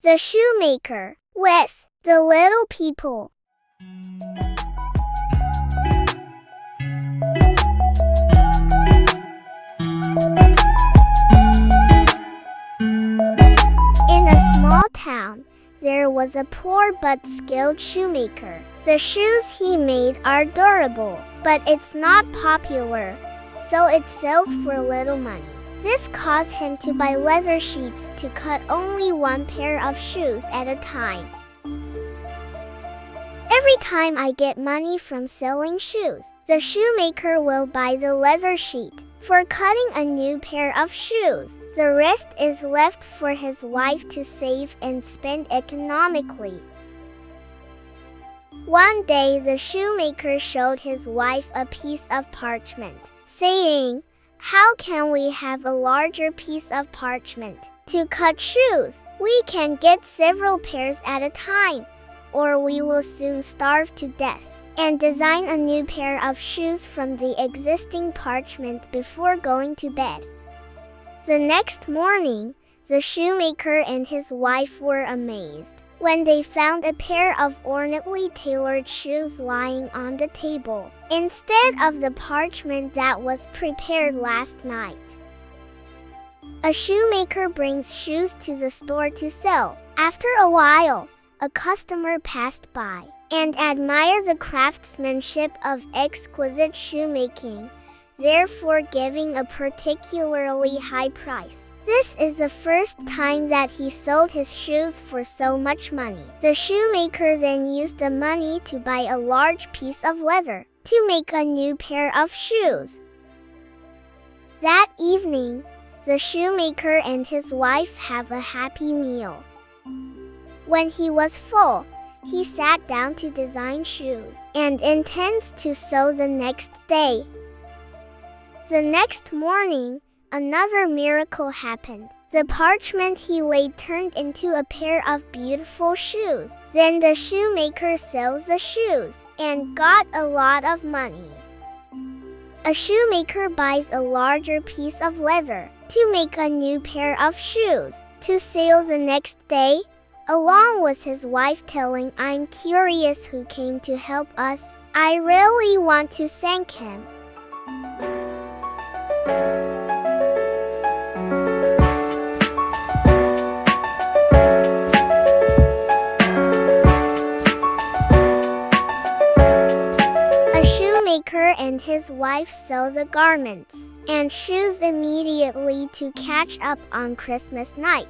The Shoemaker with the Little People. In a small town, there was a poor but skilled shoemaker. The shoes he made are durable, but it's not popular, so it sells for little money. This caused him to buy leather sheets to cut only one pair of shoes at a time. Every time I get money from selling shoes, the shoemaker will buy the leather sheet for cutting a new pair of shoes. The rest is left for his wife to save and spend economically. One day, the shoemaker showed his wife a piece of parchment, saying, "How can we have a larger piece of parchment to cut shoes? We can get several pairs at a time, or we will soon starve to death," and design a new pair of shoes from the existing parchment before going to bed. The next morning, the shoemaker and his wife were amazed when they found a pair of ornately tailored shoes lying on the table, instead of the parchment that was prepared last night. A shoemaker brings shoes to the store to sell. After a while, a customer passed by and admired the craftsmanship of exquisite shoemaking, therefore giving a particularly high price. This is the first time that he sold his shoes for so much money. The shoemaker then used the money to buy a large piece of leather to make a new pair of shoes. That evening, the shoemaker and his wife have a happy meal. When he was full, he sat down to design shoes and intends to sew the next day. The next morning, another miracle happened. The parchment he laid turned into a pair of beautiful shoes. Then the shoemaker sells the shoes and got a lot of money. A shoemaker buys a larger piece of leather to make a new pair of shoes to sell the next day, along with his wife telling, "I'm curious who came to help us. I really want to thank him." And his wife sew the garments and shoes immediately to catch up on Christmas night.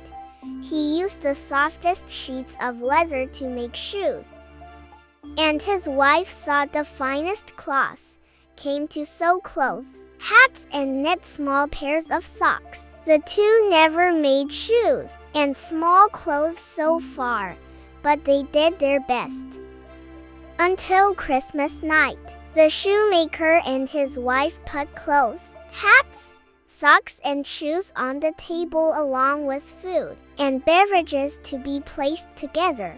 He used the softest sheets of leather to make shoes, and his wife sought the finest cloths, came to sew clothes, hats, and knit small pairs of socks. The two never made shoes and small clothes so far, but they did their best. Until Christmas night, the shoemaker and his wife put clothes, hats, socks, and shoes on the table along with food and beverages to be placed together.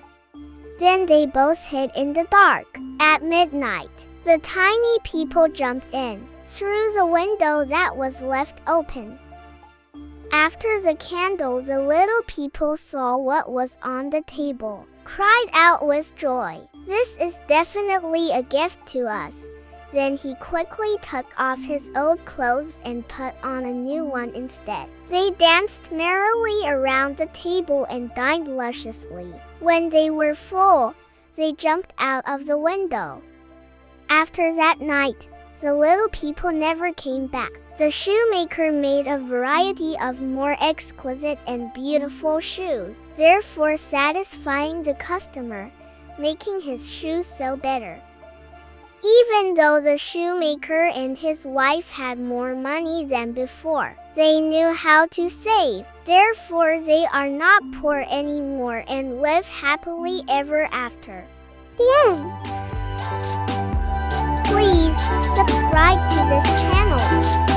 Then they both hid in the dark. At midnight, the tiny people jumped in through the window that was left open. After the candle, the little people saw what was on the table, cried out with joy, "This is definitely a gift to us." Then he quickly took off his old clothes and put on a new one instead. They danced merrily around the table and dined lusciously. When they were full, they jumped out of the window. After that night, the little people never came back. The shoemaker made a variety of more exquisite and beautiful shoes, therefore satisfying the customer, making his shoes sell better. Even though the shoemaker and his wife had more money than before, they knew how to save. Therefore, they are not poor anymore and live happily ever after. The end. Please subscribe to this channel.